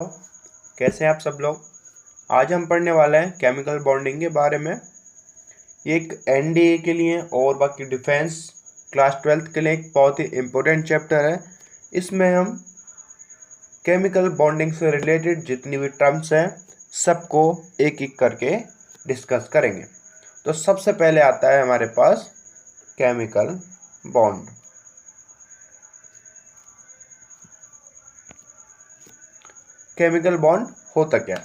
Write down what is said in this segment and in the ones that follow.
कैसे हैं आप सब लोग। आज हम पढ़ने वाले हैं केमिकल बॉन्डिंग के बारे में। ये एक एनडीए के लिए और बाकी डिफेंस क्लास 12th के लिए एक बहुत ही इम्पोर्टेंट चैप्टर है। इसमें हम केमिकल बॉन्डिंग से रिलेटेड जितनी भी टर्म्स हैं सबको एक एक करके डिस्कस करेंगे। तो सबसे पहले आता है हमारे पास केमिकल बॉन्ड। केमिकल बॉन्ड होता क्या है?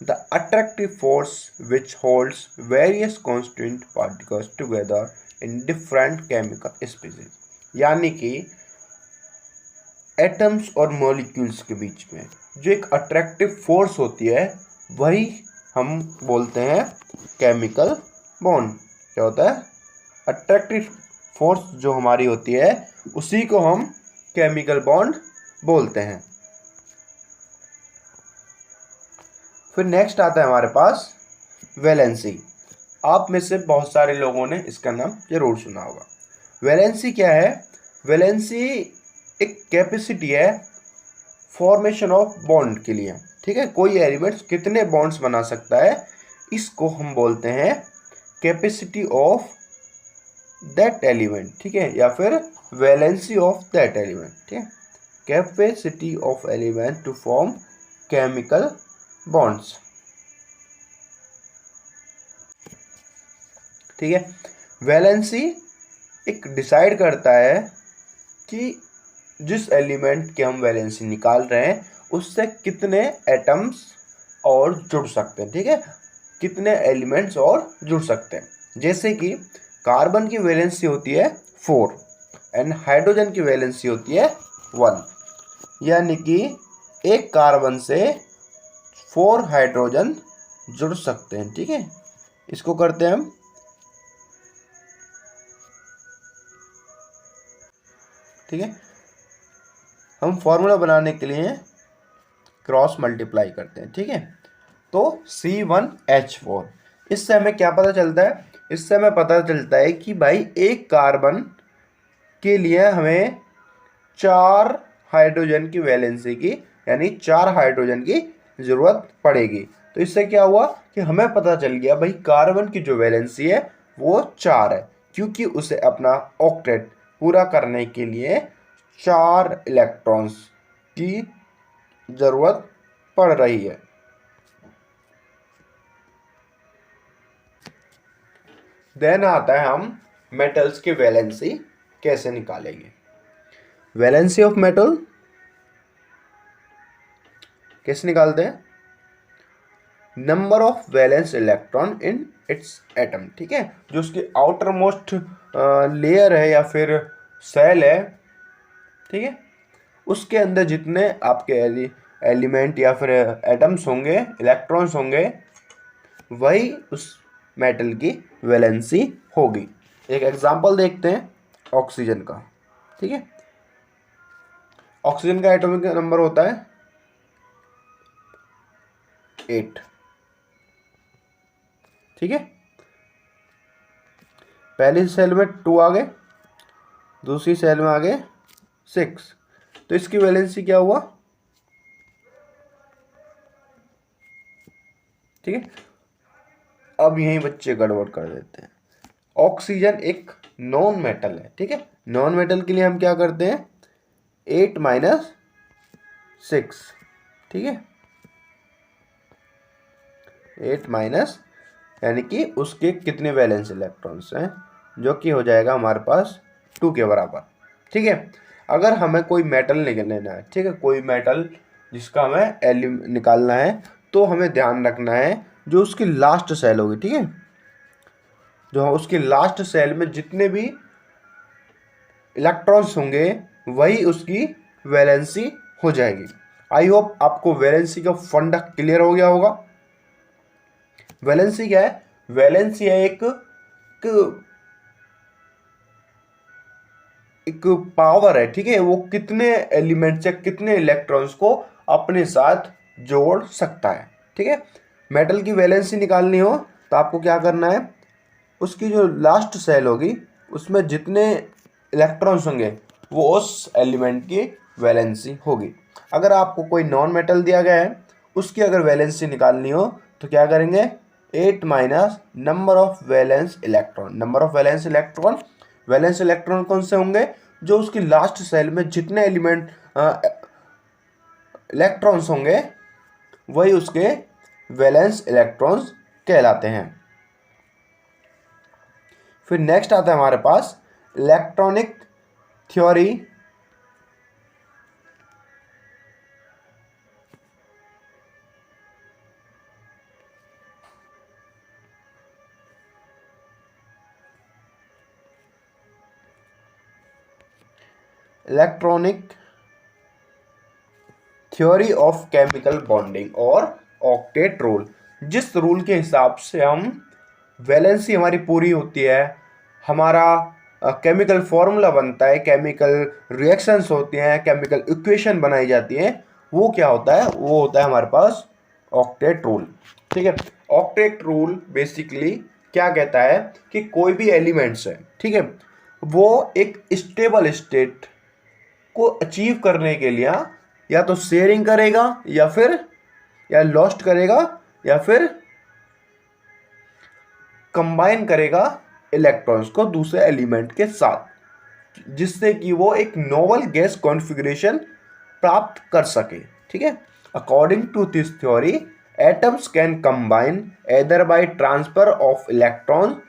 The attractive force which holds various constituent particles together in different chemical species, यानी कि एटम्स और मॉलिक्यूल्स के बीच में जो एक अट्रैक्टिव फोर्स होती है वही हम बोलते हैं केमिकल बॉन्ड। क्या होता है? अट्रैक्टिव फोर्स जो हमारी होती है उसी को हम केमिकल बॉन्ड बोलते हैं। फिर नेक्स्ट आता है हमारे पास वैलेंसी। आप में से बहुत सारे लोगों ने इसका नाम जरूर सुना होगा। वैलेंसी क्या है? वैलेंसी एक कैपेसिटी है फॉर्मेशन ऑफ बॉन्ड के लिए। ठीक है, कोई एलिमेंट्स कितने बॉन्ड्स बना सकता है इसको हम बोलते हैं कैपेसिटी ऑफ दैट एलिमेंट। ठीक है, या फिर वैलेंसी ऑफ दैट एलिमेंट। ठीक है, capacity of element to form chemical bonds. ठीक है, वैलेंसी एक डिसाइड करता है कि जिस एलिमेंट के हम वैलेंसी निकाल रहे हैं उससे कितने एटम्स और जुड़ सकते हैं। ठीक है, कितने एलिमेंट्स और जुड़ सकते हैं। जैसे कि कार्बन की वैलेंसी होती है 4 एंड हाइड्रोजन की वैलेंसी होती है 1, यानी कि एक कार्बन से 4 हाइड्रोजन जुड़ सकते हैं। ठीक है, इसको करते हैं हम। ठीक है, हम फॉर्मूला बनाने के लिए क्रॉस मल्टीप्लाई करते हैं। ठीक है, तो C1H4, इससे हमें क्या पता चलता है? इससे हमें पता चलता है कि भाई एक कार्बन के लिए हमें 4 हाइड्रोजन की वैलेंसी की, यानी 4 हाइड्रोजन की ज़रूरत पड़ेगी। तो इससे क्या हुआ कि हमें पता चल गया भाई कार्बन की जो वैलेंसी है वो 4 है, क्योंकि उसे अपना ऑक्टेट पूरा करने के लिए 4 इलेक्ट्रॉन्स की ज़रूरत पड़ रही है। देन आता है हम मेटल्स की वैलेंसी कैसे निकालेंगे। वैलेंसी ऑफ मेटल कैसे निकालते हैं? Number of valence electron in its atom. ठीक है, जो उसकी आउटर मोस्ट लेयर है या फिर सेल है, ठीक है, उसके अंदर जितने आपके एलिमेंट या फिर एटम्स होंगे, इलेक्ट्रॉन्स होंगे, वही उस मेटल की वैलेंसी होगी। एक एग्जांपल देखते हैं ऑक्सीजन का। ठीक है, ऑक्सीजन का एटॉमिक नंबर होता है 8। ठीक है, पहली सेल में 2 आ गए, दूसरी सेल में आ गए 6, तो इसकी वैलेंसी क्या हुआ? ठीक है, अब यहीं बच्चे गड़बड़ कर देते हैं। ऑक्सीजन एक नॉन मेटल है। ठीक है, नॉन मेटल के लिए हम क्या करते हैं? 8 माइनस 6। ठीक है, 8 माइनस, यानी कि उसके कितने वैलेंस इलेक्ट्रॉन्स हैं, जो कि हो जाएगा हमारे पास 2 के बराबर। ठीक है, अगर हमें कोई मेटल लेना है, ठीक है, कोई मेटल जिसका हमें निकालना है, तो हमें ध्यान रखना है जो उसकी लास्ट सेल होगी। ठीक है, जो उसकी लास्ट सेल में जितने भी इलेक्ट्रॉन्स होंगे वही उसकी वैलेंसी हो जाएगी। आई होप आपको वैलेंसी का फंडा क्लियर हो गया होगा। वैलेंसी क्या है? वैलेंसी है एक पावर है। ठीक है, वो कितने एलिमेंट्स या कितने इलेक्ट्रॉन्स को अपने साथ जोड़ सकता है। ठीक है, मेटल की वैलेंसी निकालनी हो तो आपको क्या करना है? उसकी जो लास्ट सेल होगी उसमें जितने इलेक्ट्रॉन्स होंगे वो उस एलिमेंट की वैलेंसी होगी। अगर आपको कोई नॉन मेटल दिया गया है, उसकी अगर वैलेंसी निकालनी हो तो क्या करेंगे, 8 minus number of valence electron. Number of valence electron कौन से होंगे, जो उसकी लास्ट सेल में जितने एलिमेंट इलेक्ट्रॉन्स होंगे वही उसके वैलेंस इलेक्ट्रॉन्स कहलाते हैं। फिर नेक्स्ट आता है हमारे पास electronic theory of chemical bonding और ऑक्टेट रूल। जिस रूल के हिसाब से हम वैलेंसी हमारी पूरी होती है, हमारा केमिकल फॉर्मूला बनता है, केमिकल रिएक्शंस होती हैं, केमिकल इक्वेशन बनाई जाती हैं, वो क्या होता है, वो होता है हमारे पास ऑक्टेट रूल। ठीक है, ऑक्टेट रूल बेसिकली क्या कहता है कि कोई भी एलिमेंट्स है, ठीक है, वो एक स्टेबल स्टेट को अचीव करने के लिए या तो शेयरिंग करेगा या लॉस्ट करेगा या फिर कंबाइन करेगा इलेक्ट्रॉन्स को दूसरे एलिमेंट के साथ, जिससे कि वो एक नोवल गैस कॉन्फ़िगरेशन प्राप्त कर सके। ठीक है, according to this theory atoms can combine either by transfer of electron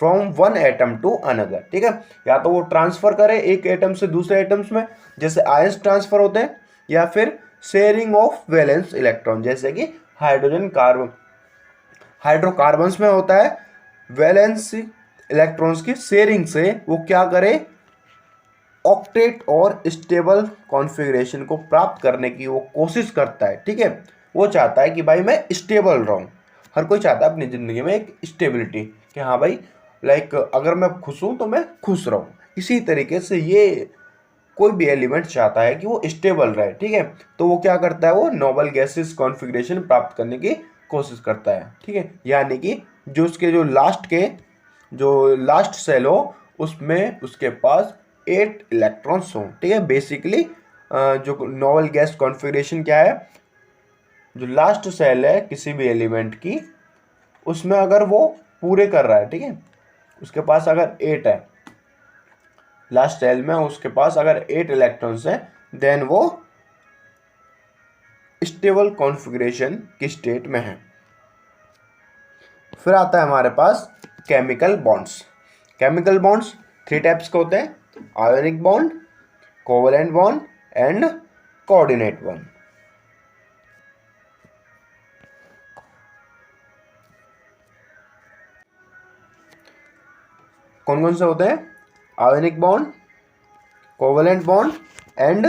from one atom to another. ठीक है, या तो वो ट्रांसफर करे एक एटम से दूसरे एटम्स में, जैसे आयंस ट्रांसफर होते हैं, या फिर शेयरिंग ऑफ वैलेंस इलेक्ट्रॉन, जैसे कि हाइड्रोकार्बन्स में होता है, वैलेंस इलेक्ट्रॉन्स की शेयरिंग से वो क्या करे, ऑक्टेट और स्टेबल कॉन्फ़िगरेशन को प्राप्त करने की वो कोशिश करता है। ठीक है, वो चाहता है कि भाई मैं स्टेबल रहूं। हर कोई चाहता है अपनी ज़िंदगी में एक स्टेबिलिटी, कि हाँ भाई लाइक अगर मैं खुश हूँ तो मैं खुश रहूँ। इसी तरीके से ये कोई भी एलिमेंट चाहता है कि वो स्टेबल रहे। ठीक है, तो वो क्या करता है, वो नोबल गैसेस कॉन्फ़िगरेशन प्राप्त करने की कोशिश करता है। ठीक है, यानी कि जो उसके जो लास्ट सेल हो उसमें उसके पास 8 इलेक्ट्रॉन्स हों। ठीक है, बेसिकली जो नोबल गैस कॉन्फ़िगरेशन क्या है, जो लास्ट सेल है किसी भी एलिमेंट की, उसमें अगर वो पूरे कर रहा है, ठीक है, उसके पास अगर 8 है लास्ट सेल में, उसके पास अगर 8 इलेक्ट्रॉन्स हैं, देन वो स्टेबल कॉन्फ़िगरेशन की स्टेट में है। फिर आता है हमारे पास chemical bonds. Chemical bonds 3 types के होते हैं, ionic bond, covalent bond and coordinate bond. कौन कौन से होते हैं, ionic bond, covalent bond and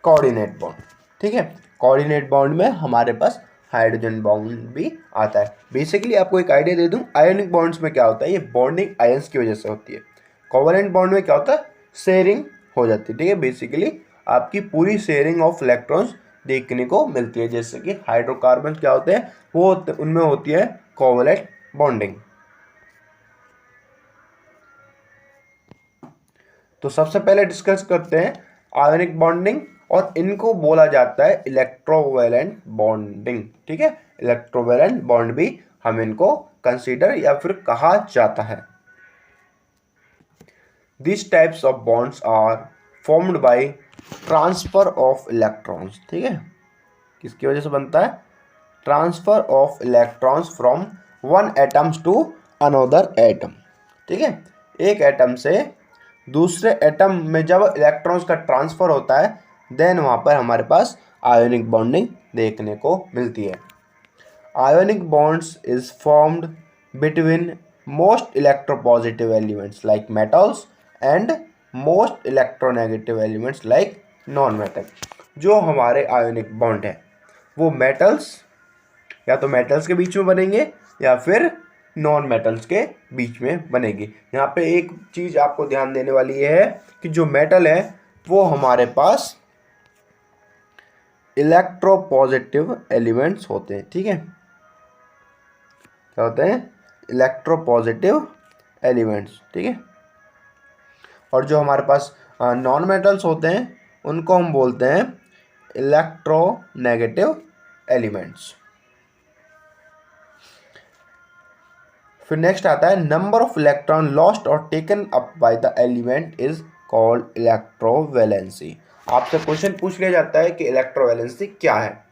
coordinate bond. ठीक है, कोऑर्डिनेट बॉन्ड में हमारे पास हाइड्रोजन बॉन्ड भी आता है। बेसिकली आपको एक आइडिया दे दूं, आयोनिक बॉन्ड्स में क्या होता है, ये बॉन्डिंग आयंस की वजह से होती है। कोवलेंट बॉन्ड में क्या होता है, शेयरिंग हो जाती है। ठीक है, बेसिकली आपकी पूरी शेयरिंग ऑफ इलेक्ट्रॉन्स देखने को मिलती है, जैसे कि हाइड्रोकार्बन क्या होते हैं, वो उनमें होती है कोवलेंट बॉन्डिंग। तो सबसे पहले डिस्कस करते हैं आयोनिक बॉन्डिंग, और इनको बोला जाता है इलेक्ट्रोवैलेंट बॉन्डिंग। ठीक है, इलेक्ट्रोवैलेंट बॉन्ड भी हम इनको कंसीडर या फिर कहा जाता है। This types of bonds are formed by transfer of electrons. ठीक है, किसकी वजह से बनता है, transfer of electrons from one atoms to another atom. ठीक है, एक एटम से दूसरे एटम में जब इलेक्ट्रॉन्स का ट्रांसफ़र होता है, देन वहाँ पर हमारे पास आयोनिक बॉन्डिंग देखने को मिलती है। Ionic bonds is formed between most electropositive elements like metals and most electronegative elements like non metal. जो हमारे आयोनिक बॉन्ड है वो मेटल्स, या तो मेटल्स के बीच में बनेंगे या फिर नॉन मेटल्स के बीच में बनेगी। यहाँ पे एक चीज़ आपको ध्यान देने वाली ये है कि जो मेटल है वो हमारे पास इलेक्ट्रोपॉजिटिव एलिमेंट्स होते हैं। ठीक है, क्या होते हैं, इलेक्ट्रोपॉजिटिव एलिमेंट्स। ठीक है, और जो हमारे पास नॉन मेटल्स होते हैं उनको हम बोलते हैं इलेक्ट्रोनेगेटिव एलिमेंट्स। फिर नेक्स्ट आता है नंबर ऑफ इलेक्ट्रॉन लॉस्ट और taken up by the element is called electrovalency. आपसे क्वेश्चन पूछ लिया जाता है कि इलेक्ट्रोवैलेंसी क्या है।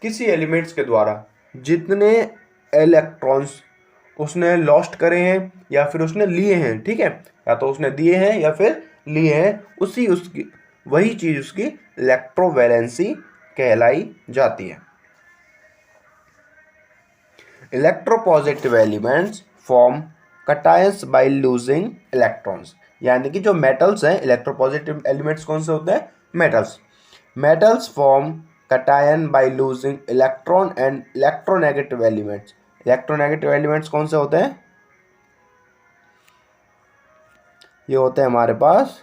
किसी एलिमेंट्स के द्वारा जितने इलेक्ट्रॉन्स उसने लॉस्ट करे हैं या फिर उसने लिए हैं, ठीक है, या तो उसने दिए हैं या फिर लिए हैं, उसकी वही चीज उसकी इलेक्ट्रोवैलेंसी कहलाई जाती है। Electropositive elements form cations by losing electrons, यानी कि जो मेटल्स हैं, इलेक्ट्रोपॉजिटिव एलिमेंट्स कौन से होते हैं? Metals form cation by losing electron and electronegative elements. Electronegative elements कौन से होते हैं? ये होते हैं हमारे पास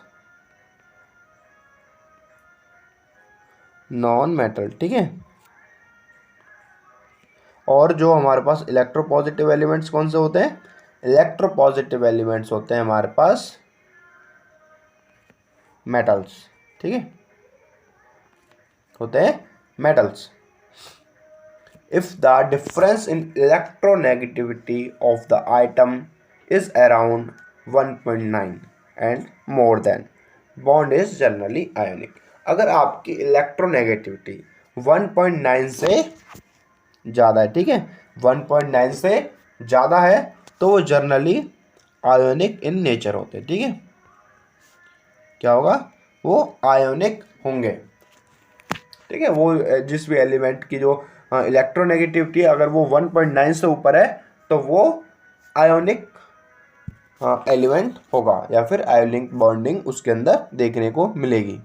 नॉन मेटल, ठीक है। और जो हमारे पास इलेक्ट्रोपॉजिटिव एलिमेंट्स कौन से होते हैं? इलेक्ट्रोपॉजिटिव एलिमेंट्स होते हैं हमारे पास मेटल्स, ठीक है, होते हैं metals. If the difference in electronegativity of the item is around 1.9 and more than bond is generally ionic. अगर आपकी इलेक्ट्रोनेगेटिविटी 1.9 से ज़्यादा है, ठीक है, 1.9 से ज़्यादा है तो वो जनरली आयोनिक इन नेचर होते हैं, ठीक है। क्या होगा? वो आयोनिक होंगे, ठीक है। वो जिस भी एलिमेंट की जो इलेक्ट्रोनेगेटिविटी अगर वो 1.9 से ऊपर है तो वो आयोनिक एलिमेंट होगा या फिर आयोनिक बॉन्डिंग उसके अंदर देखने को मिलेगी।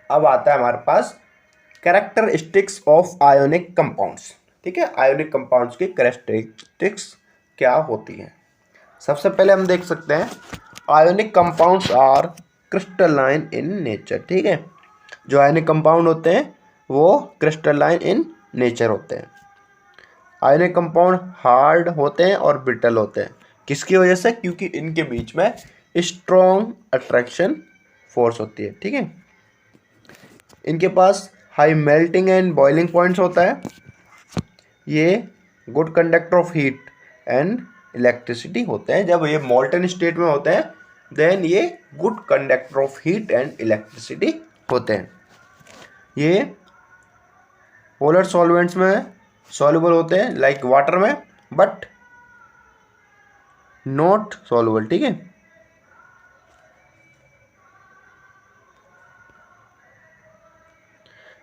अब आता है हमारे पास कैरेक्टरिस्टिक्स ऑफ आयोनिक कंपाउंड्स, ठीक है। आयोनिक कंपाउंड्स की कैरेक्टरिस्टिक्स क्या होती हैं? सबसे पहले हम देख सकते हैं ionic compounds are crystalline in nature, ठीक है। जो आयोनिक कंपाउंड होते हैं वो क्रिस्टलाइन इन नेचर होते हैं। आयोनिक कंपाउंड हार्ड होते हैं और ब्रिटल होते हैं। किसकी वजह से? क्योंकि इनके बीच में स्ट्रॉन्ग अट्रैक्शन फोर्स होती है, ठीक है। इनके पास high melting and boiling points होता है। ये good conductor of heat and electricity होते हैं। जब ये मोल्टन स्टेट में होते हैं देन ये good conductor of heat and electricity होते हैं। ये पोलर सॉल्वेंट्स में सॉल्युबल होते हैं लाइक वाटर में, बट नॉट सॉल्युबल, ठीक है।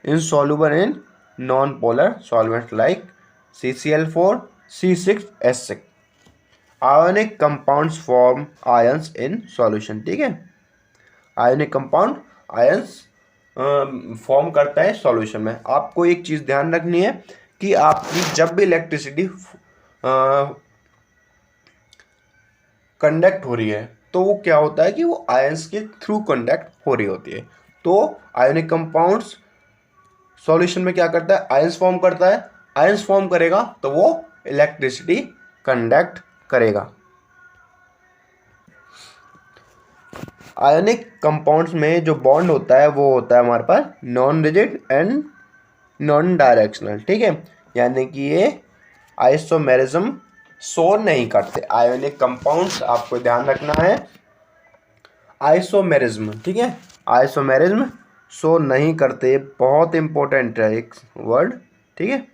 insoluble in non-polar solvents like CCl4, C6H6. Ionic compounds form ions in solution, ठीक है। आयोनिक कंपाउंड आयंस फॉर्म करता है सॉल्यूशन में। आपको एक चीज़ ध्यान रखनी है कि आपकी जब भी इलेक्ट्रिसिटी कंडक्ट हो रही है तो वो क्या होता है कि वो आयंस के थ्रू कंडक्ट हो रही होती है। तो आयोनिक कंपाउंड्स सॉल्यूशन में क्या करता है? आयंस फॉर्म करता है। आयंस फॉर्म करेगा तो वो इलेक्ट्रिसिटी कंडक्ट करेगा। आयोनिक कंपाउंड्स में जो बॉन्ड होता है वो होता है हमारे पास non rigid and non directional, ठीक है। यानी कि ये आइसोमेरिज्म शो नहीं करते। आयोनिक कंपाउंड्स आपको ध्यान रखना है आइसोमेरिज्म, ठीक है, आइसोमेरिज्म शो नहीं करते। बहुत इंपॉर्टेंट है एक वर्ड, ठीक है।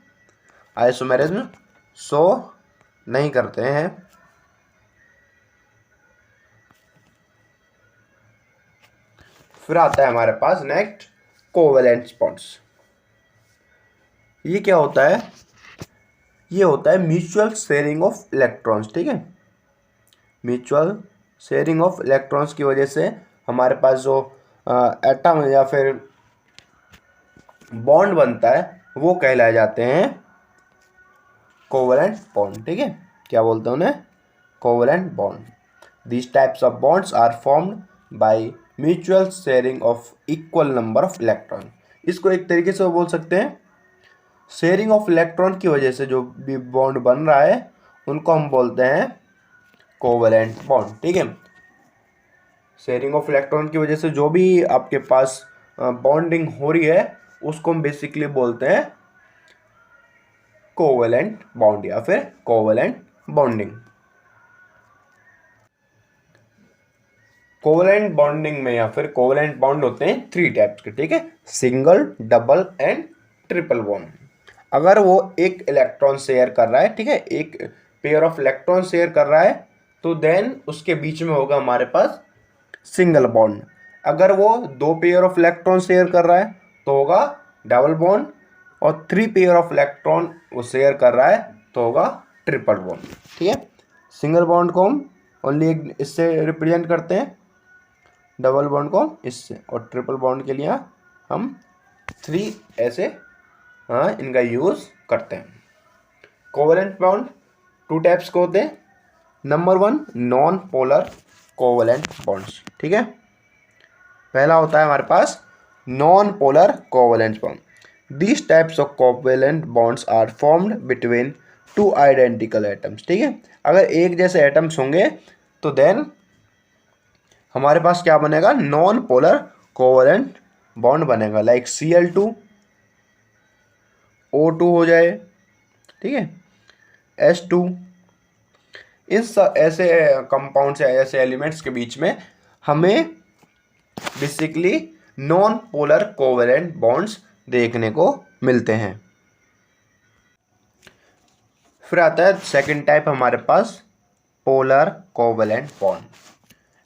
आइसोमेरिज्म शो नहीं करते हैं। फिर आता है हमारे पास नेक्स्ट कोवेलेंट बॉन्ड्स। ये क्या होता है? ये होता है म्यूचुअल शेयरिंग ऑफ इलेक्ट्रॉन्स, ठीक है। म्यूचुअल शेयरिंग ऑफ इलेक्ट्रॉन्स की वजह से हमारे पास जो एटम या फिर बॉन्ड बनता है वो कहलाए जाते हैं कोवेलेंट बॉन्ड, ठीक है। क्या बोलते हैं उन्हें? Covalent bond. These types of bonds are formed by mutual sharing of equal number of electron। इसको एक तरीके से बोल सकते हैं शेयरिंग ऑफ इलेक्ट्रॉन की वजह से जो भी बॉन्ड बन रहा है उनको हम बोलते हैं कोवेलेंट बॉन्ड, ठीक है। शेयरिंग ऑफ इलेक्ट्रॉन की वजह से जो भी आपके पास बॉन्डिंग हो रही है उसको हम बेसिकली बोलते हैं कोवेलेंट बॉन्ड या फिर कोवेलेंट बॉन्डिंग। कोवेलेंट बॉन्डिंग में या फिर कोवेलेंट बॉन्ड होते हैं 3 टाइप्स के, ठीक है, single, double and triple bond. अगर वो एक इलेक्ट्रॉन शेयर कर रहा है, ठीक है, एक पेयर ऑफ इलेक्ट्रॉन शेयर कर रहा है, तो देन उसके बीच में होगा हमारे पास सिंगल बॉन्ड। अगर वो 2 पेयर ऑफ इलेक्ट्रॉन शेयर कर रहा है तो होगा डबल बॉन्ड, और 3 पेयर ऑफ इलेक्ट्रॉन वो शेयर कर रहा है तो होगा ट्रिपल बॉन्ड, ठीक है। सिंगल बॉन्ड को हम ओनली एक इससे रिप्रेजेंट करते हैं, डबल बॉन्ड को इससे, और ट्रिपल बॉन्ड के लिए हम 3 ऐसे इनका यूज़ करते हैं। कोवेलेंट बॉन्ड 2 टाइप्स के होते हैं। Number 1 non polar covalent bonds, ठीक है। पहला होता है हमारे पास non polar covalent bond. These types of covalent bonds are formed between 2 identical atoms, ठीक है। अगर एक जैसे एटम्स होंगे तो देन हमारे पास क्या बनेगा, नॉन पोलर कोवेलेंट बॉन्ड बनेगा, लाइक Cl2 O2 हो जाए, ठीक है, H2। इस ऐसे कंपाउंड्स या ऐसे एलिमेंट्स के बीच में हमें basically non polar covalent bonds देखने को मिलते हैं। फिर आता है सेकंड टाइप हमारे पास पोलर कोवेलेंट बॉन्ड।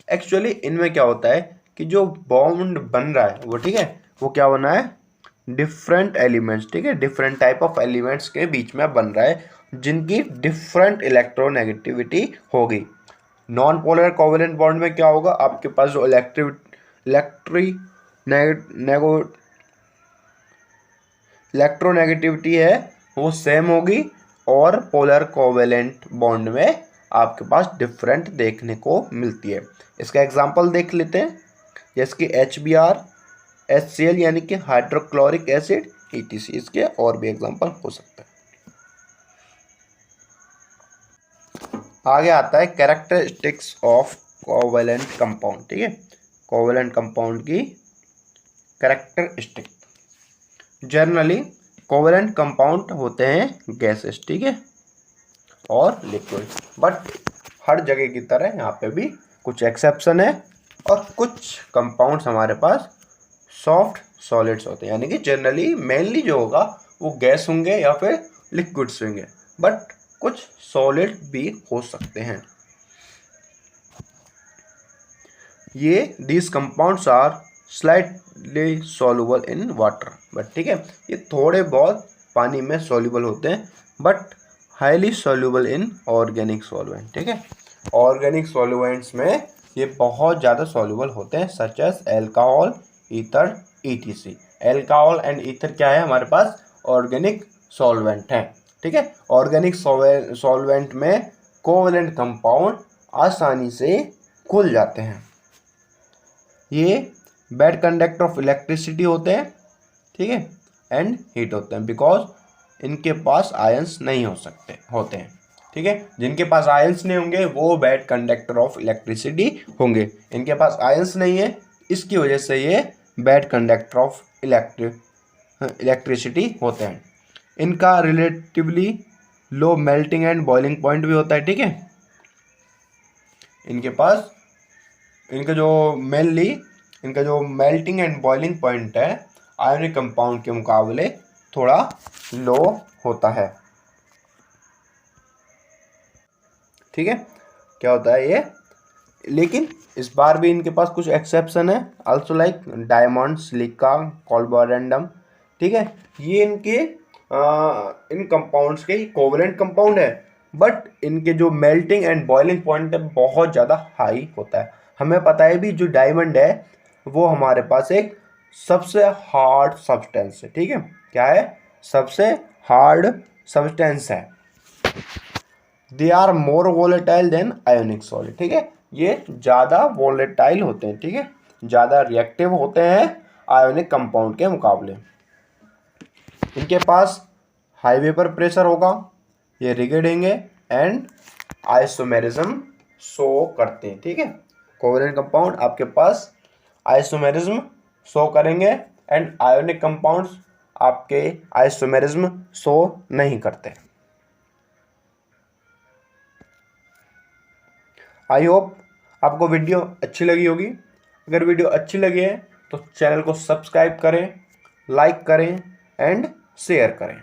एक्चुअली इनमें क्या होता है कि जो बॉन्ड बन रहा है वो, ठीक है, वो क्या बना है, डिफरेंट एलिमेंट्स, ठीक है, डिफरेंट टाइप ऑफ एलिमेंट्स के बीच में बन रहा है जिनकी डिफरेंट इलेक्ट्रोनेगेटिविटी होगी। नॉन पोलर कोवेलेंट बॉन्ड में क्या होगा, आपके पास जो इलेक्ट्रोनेगेटिविटी है वो सेम होगी, और पोलर कोवेलेंट बॉन्ड में आपके पास डिफरेंट देखने को मिलती है। इसका एग्जांपल देख लेते हैं, जैसे कि HBr, HCl यानी कि हाइड्रोक्लोरिक एसिड, ETC। इसके और भी एग्जांपल हो सकते हैं। आगे आता है कैरेक्टरिस्टिक्स ऑफ कोवेलेंट कंपाउंड, ठीक है। कोवेलेंट कंपाउंड की कैरेक्टरिस्टिक, जनरली कोवेलेंट कंपाउंड होते हैं गैसेस, ठीक है, और लिक्विड, बट हर जगह की तरह यहाँ पे भी कुछ एक्सेप्शन है, और कुछ कंपाउंड्स हमारे पास सॉफ्ट सॉलिड्स होते हैं, यानी कि जनरली मेनली जो होगा वो गैस होंगे या फिर लिक्विड्स होंगे, बट कुछ सॉलिड भी हो सकते हैं। ये these compounds are slightly soluble in water, but ठीक है, ये थोड़े बहुत पानी में सॉल्युबल होते हैं, but highly soluble in organic solvent, ठीक है। ऑर्गेनिक सॉल्वेंट्स में ये बहुत ज़्यादा सॉल्युबल होते हैं, such as alcohol, ether, ETC। Alcohol and ether क्या है, हमारे पास ऑर्गेनिक सॉल्वेंट हैं, ठीक है। ऑर्गेनिक सॉल्वेंट में कोवेलेंट कंपाउंड आसानी से घुल जाते हैं। ये बैड कंडक्टर ऑफ इलेक्ट्रिसिटी होते हैं, ठीक है, एंड हीट होते हैं, बिकॉज इनके पास आयंस नहीं हो सकते होते हैं, ठीक है। जिनके पास आयंस नहीं होंगे वो बैड कंडक्टर ऑफ इलेक्ट्रिसिटी होंगे। इनके पास आयंस नहीं है, इसकी वजह से ये बैड कंडक्टर ऑफ इलेक्ट्रिसिटी होते हैं। इनका relatively low melting and boiling point भी होता है, ठीक है। इनके पास इनका जो मेल्टिंग एंड बॉइलिंग पॉइंट है आयोनिक कंपाउंड के मुकाबले थोड़ा लो होता है, ठीक है। क्या होता है ये, लेकिन इस बार भी इनके पास कुछ एक्सेप्शन है, आल्सो लाइक डायमंड, सिलिका, कॉल्बोरेंडम, ठीक है। ये इन कंपाउंड्स के कोवेलेंट कंपाउंड है, बट इनके जो मेल्टिंग एंड बॉइलिंग पॉइंट है बहुत ज़्यादा हाई होता है। हमें पता है भी जो डायमंड है वो हमारे पास एक सबसे हार्ड सब्सटेंस है, ठीक है। क्या है, सबसे हार्ड सब्सटेंस है। They are more volatile than ionic solid, ठीक है। ये ज़्यादा वोलेटाइल होते हैं, ठीक है, ज़्यादा रिएक्टिव होते हैं आयोनिक कंपाउंड के मुकाबले। इनके पास हाई वेपर प्रेशर होगा, ये रिगिड होंगे, एंड आइसोमेरिज्म शो करते हैं। ठीक है, कोवेलेंट कंपाउंड आपके पास आइसोमेरिज्म शो करेंगे एंड आयोनिक कंपाउंड्स आपके आइसोमेरिज्म शो नहीं करते। आई होप आपको वीडियो अच्छी लगी होगी। अगर वीडियो अच्छी लगी है तो चैनल को सब्सक्राइब करें, लाइक करें एंड शेयर करें।